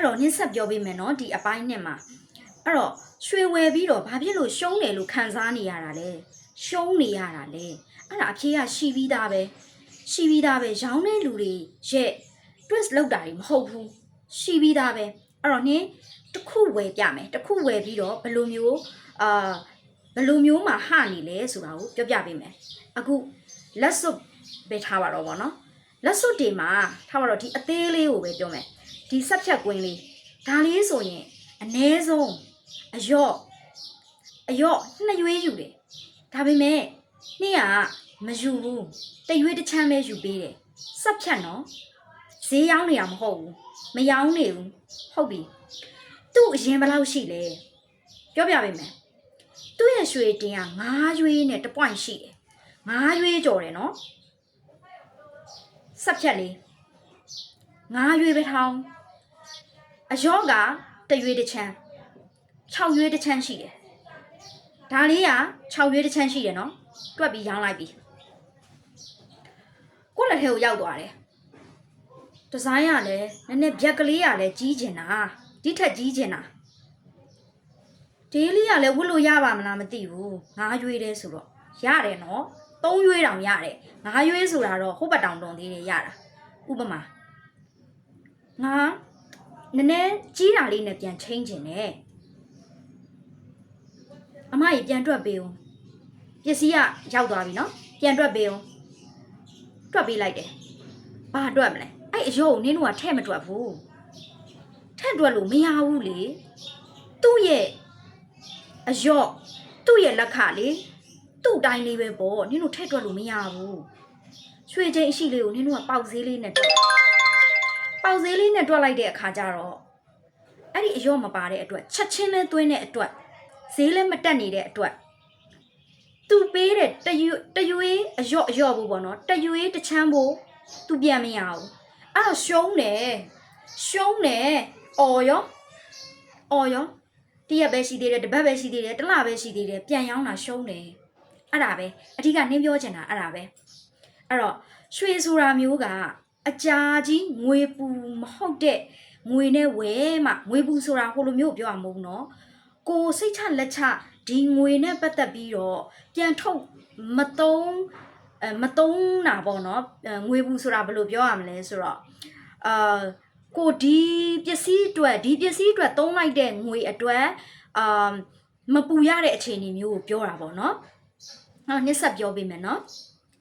တော့နင်းဆက်ပြောပေးမယ်နော်ဒီအပိုင်းနဲ့မှာအဲ့တော့ရွှေဝယ်ပြီးတော့ဘာဖြစ်လို့ရှုံးတယ်လို့ခံစားနေရတာလဲရှုံးနေရတာလဲအဲ့ဒါအဖြေကရှိပြီးသားပဲရောင်းတဲ့လူတွေရဲ့ twist လောက်တာတွေမဟုတ်ဘူးရှိပြီးသားပဲအဲ့တော့နင်းတစ်ခုဝယ်ပြမယ်တစ်ခုဝယ်ပြီးတော့ဘယ်လိုမျိုးမှာဟနေလဲဆိုတာကိုပြောပြပေးမယ်အခုလက်စွပ်ပဲထားပါတော့ဗောနော်လက်စွပ်တွေမှာထားပါတော့ဒီအသေးလေးကိုပဲပြောမယ်ဒီဆက်ဖြတ်ကွင်းလေးဒါလေးဆိုရင်အနည်းဆုံးအယော့နှစ်ရွေးယူတယ်ဒါပေမဲ့နေ့ကမယူဘူးတရွေးတစ်ချမ်းပဲယူပေးတယ်ဆက်ဖြတ်နော်ဈေးရောင်းနေတာမဟုတ်ဘူးမရောင်းနေဘူးဟုတ်ပြီသူ့အရင်ဘယ်လောက်ရှိလဲပြောပြပေးမယ်သူ့ရဲ့ရွှေတင်က9ရွေးနဲ့1 point ရှိတယ်9ရွေးကျော်တယ်နော်ဆက်ဖြတ်လေး9ရွေးပဲထောင်းအယော့က1ရွေးတစ်ချမ်း6ရွေးတစ်ချမ်းရှိတယ်ဒါလေးက6ရွေးတစ်ချမ်းရှိတယ်နော်တွက်ပြီးရောင်းလိုက်ပြီကိုယ့်လက်ထဲကိုရောက်သွားတယ်ဒီဇိုင်းကလည်းနည်းနည်းဗျက်ကလေးကလည်းကြီးကျင်တာဒီထက်ကြီးကျင်တာဒီလေးကလည်းဝတ်လို့ရပါမလားမသိဘူး9ရွေးတယ်ဆိုတော့ရတယ်နော်3ရွေးတောင်ရတယ်9ရွေးဆိုတာတော့ဟိုဘက်တောင်တုံသေးတယ်ရတာဥပမာငါနည်းနည်းကြီးတာလေးနဲ့ပြန်ချင်းကျင်တယ်အမကြီးပြန်တွက်ပေးဦးပစ္စည်းကရောက်သွားပြီနော်ပြန်တွက်ပေးဦးတွက်ပေးလိုက်တယ်ဘာတွက်မလဲအဲ့အယုံနင်းတို့ကထဲ့မတွက်ဘူးထဲ့တွက်လို့မရဘူးလေသူ့ရဲ့အယော့သူ့ရဲ့လက်ခလေသူ့တိုင်းလေးပဲပေါ့နင်းတို့ထဲ့တွက်လို့မရဘူးရွှေချင်းအရှိလေးကိုနင်းတို့ကပေါက်ဈေးလေးနဲ့တွက်လိုက်တဲ့အခါကျတော့အဲ့ဒီအယော့မပါတဲ့အတွက်ချက်ချင်းလဲသွင်းတဲ့အတွက်ဈေးလည်းမတက်နေတဲ့အတွက်သူပေးတဲ့တရွေးအယော့ဘူးပေါ့နော်တရွေးတစ်ချမ်းဖို့သူပြန်မရဘူးအဲ့တော့ရှုံးတယ်အော်ရောတရက်ပဲရှိသေးတယ်တစ်ပတ်ပဲရှိသေးတယ်တစ်လပဲရှိသေးတယ်ပြန်ရောင်းတာရှုံးတယ်အဲ့ဒါပဲအဓိကနင်းပြောချင်တာအဲ့ဒါပဲအဲ့တော့ရွှေဆိုတာမျိုးကအကြာကြီးငွေပူမဟုတ်တဲ့ငွေနဲ့ဝဲမှငွေပူဆိုတာဟိုလိုမျိုးပြောရမဟုတ်ဘူးနော်ကိုစိတ်ချလက်ချဒီငွေနဲ့ပတ်သက်ပြီးတော့ပြန်ထုတ်မသုံးတာပေါ့နော်ငွေဘူးဆိုတာဘယ်လိုပြောရမလဲဆိုတော့ကိုဒီပစ္စည်းအတွက်သုံးလိုက်တဲ့ငွေအတွက်မပူရတဲ့အခြေအနေမျိုးကိုပြောတာပေါ့နော်နှစ်ဆက်ပြောပေးမယ်နော်